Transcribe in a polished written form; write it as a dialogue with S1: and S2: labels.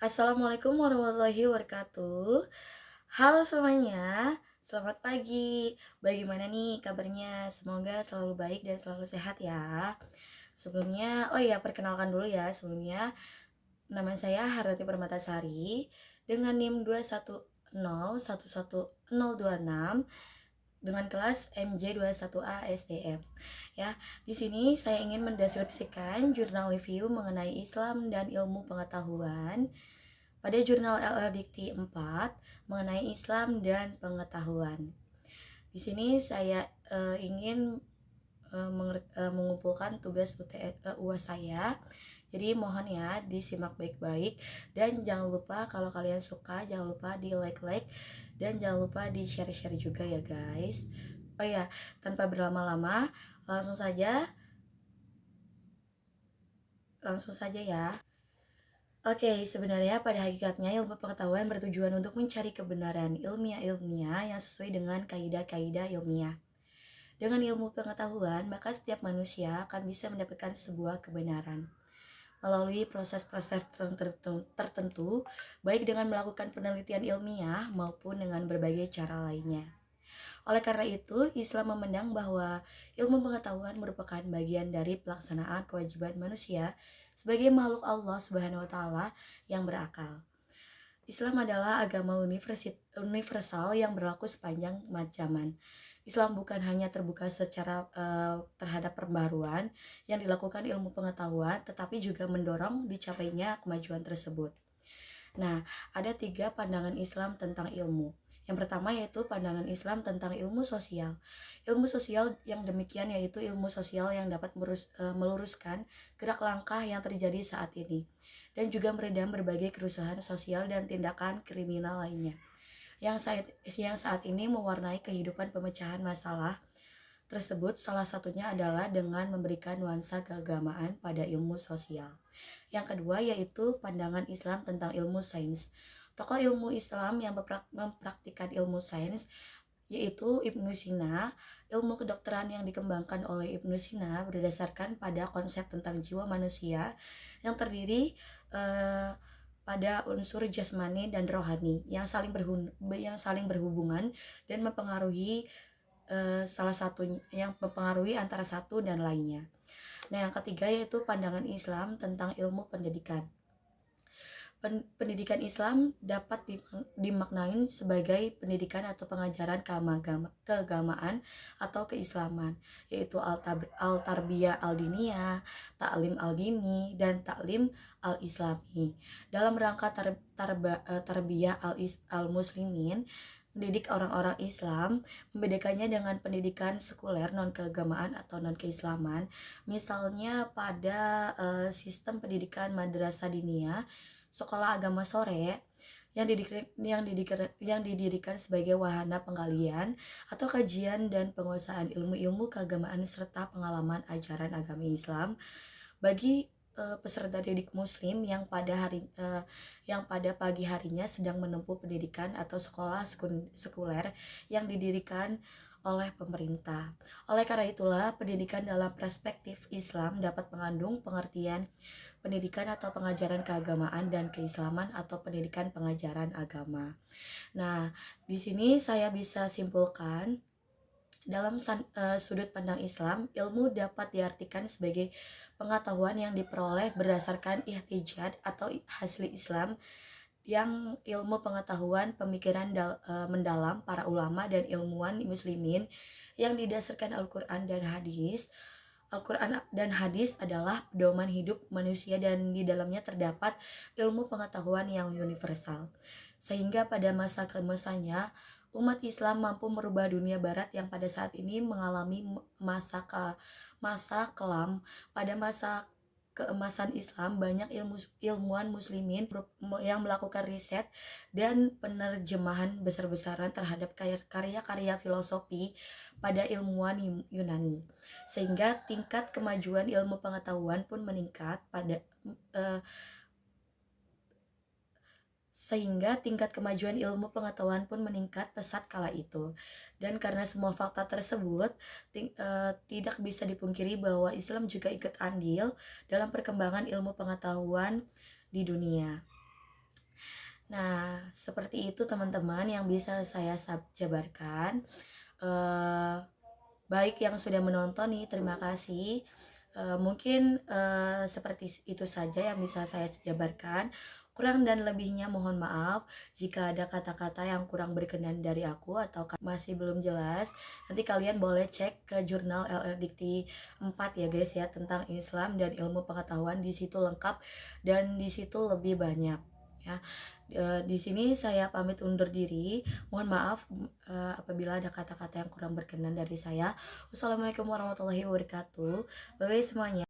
S1: Assalamualaikum warahmatullahi wabarakatuh. Halo semuanya, selamat pagi. Bagaimana nih kabarnya? Semoga selalu baik dan selalu sehat ya. Sebelumnya, oh iya, perkenalkan dulu ya. Sebelumnya, nama saya Harati Permatasari dengan NIM 210111026 dengan kelas MJ21A SDM. Ya, di sini saya ingin mendeskripsikan jurnal review mengenai Islam dan ilmu pengetahuan pada jurnal LL Dikti 4 mengenai Islam dan pengetahuan. Di sini saya ingin mengumpulkan tugas UAS saya. Jadi mohon ya disimak baik-baik dan jangan lupa kalau kalian suka jangan lupa di like dan jangan lupa di share juga ya guys. Oh ya, tanpa berlama-lama langsung saja ya. Oke, sebenarnya pada hakikatnya ilmu pengetahuan bertujuan untuk mencari kebenaran ilmiah yang sesuai dengan kaidah-kaidah ilmiah. Dengan ilmu pengetahuan, maka setiap manusia akan bisa mendapatkan sebuah kebenaran melalui proses-proses tertentu, baik dengan melakukan penelitian ilmiah maupun dengan berbagai cara lainnya. Oleh karena itu, Islam memandang bahwa ilmu pengetahuan merupakan bagian dari pelaksanaan kewajiban manusia sebagai makhluk Allah Subhanahu wa taala yang berakal. Islam adalah agama universal yang berlaku sepanjang zaman. Islam bukan hanya terbuka secara terhadap perbaruan yang dilakukan ilmu pengetahuan, tetapi juga mendorong dicapainya kemajuan tersebut. Nah, ada 3 pandangan Islam tentang ilmu. Yang pertama yaitu pandangan Islam tentang ilmu sosial. Ilmu sosial yang demikian yaitu ilmu sosial yang dapat meluruskan gerak langkah yang terjadi saat ini dan juga meredam berbagai kerusuhan sosial dan tindakan kriminal lainnya yang saat ini mewarnai kehidupan. Pemecahan masalah tersebut salah satunya adalah dengan memberikan nuansa keagamaan pada ilmu sosial. Yang kedua yaitu pandangan Islam tentang ilmu sains. Tokoh ilmu Islam yang mempraktikkan ilmu sains yaitu Ibnu Sina. Ilmu kedokteran yang dikembangkan oleh Ibnu Sina berdasarkan pada konsep tentang jiwa manusia yang terdiri pada unsur jasmani dan rohani yang saling berhubungan dan mempengaruhi antara satu dan lainnya. Nah, yang ketiga yaitu pandangan Islam tentang ilmu pendidikan. Pendidikan Islam dapat dimaknai sebagai pendidikan atau pengajaran keagamaan atau keislaman, yaitu al-tarbiyah al-diniyah, ta'lim al-dini, dan ta'lim al-islami. Dalam rangka tarbiyah al-muslimin, mendidik orang-orang Islam, membedakannya dengan pendidikan sekuler non-keagamaan atau non-keislaman. Misalnya pada sistem pendidikan madrasah diniyah, sekolah agama sore yang didirikan sebagai wahana penggalian atau kajian dan penguasaan ilmu-ilmu keagamaan serta pengalaman ajaran agama Islam bagi peserta didik muslim yang pada pagi harinya sedang menempuh pendidikan atau sekolah sekuler yang didirikan oleh pemerintah. Oleh karena itulah, pendidikan dalam perspektif Islam dapat mengandung pengertian pendidikan atau pengajaran keagamaan dan keislaman atau pendidikan pengajaran agama. Nah, di sini saya bisa simpulkan dalam sudut pandang Islam, ilmu dapat diartikan sebagai pengetahuan yang diperoleh berdasarkan ihtijat atau hasil Islam yang ilmu pengetahuan pemikiran mendalam para ulama dan ilmuwan muslimin yang didasarkan Al-Quran dan hadis. Al-Quran dan hadis adalah pedoman hidup manusia dan di dalamnya terdapat ilmu pengetahuan yang universal. Sehingga pada masa keemasannya, umat Islam mampu merubah dunia barat yang pada saat ini mengalami masa kelam. Pada masa keemasan Islam, banyak ilmuwan muslimin yang melakukan riset dan penerjemahan besar-besaran terhadap karya-karya filosofi pada ilmuwan Yunani, sehingga tingkat kemajuan ilmu pengetahuan pun meningkat pesat kala itu. Dan karena semua fakta tersebut, tidak bisa dipungkiri bahwa Islam juga ikut andil dalam perkembangan ilmu pengetahuan di dunia. Nah, seperti itu teman-teman yang bisa saya jabarkan. Eh, Baik yang sudah menonton nih, terima kasih. Mungkin seperti itu saja yang bisa saya jabarkan. Kurang dan lebihnya mohon maaf jika ada kata-kata yang kurang berkenan dari aku atau masih belum jelas. Nanti kalian boleh cek ke jurnal LL Dikti 4 ya guys ya, tentang Islam dan ilmu pengetahuan. Di situ lengkap dan di situ lebih banyak ya. Di sini saya pamit undur diri. Mohon maaf apabila ada kata-kata yang kurang berkenan dari saya. Wassalamualaikum warahmatullahi wabarakatuh. Bye bye semuanya.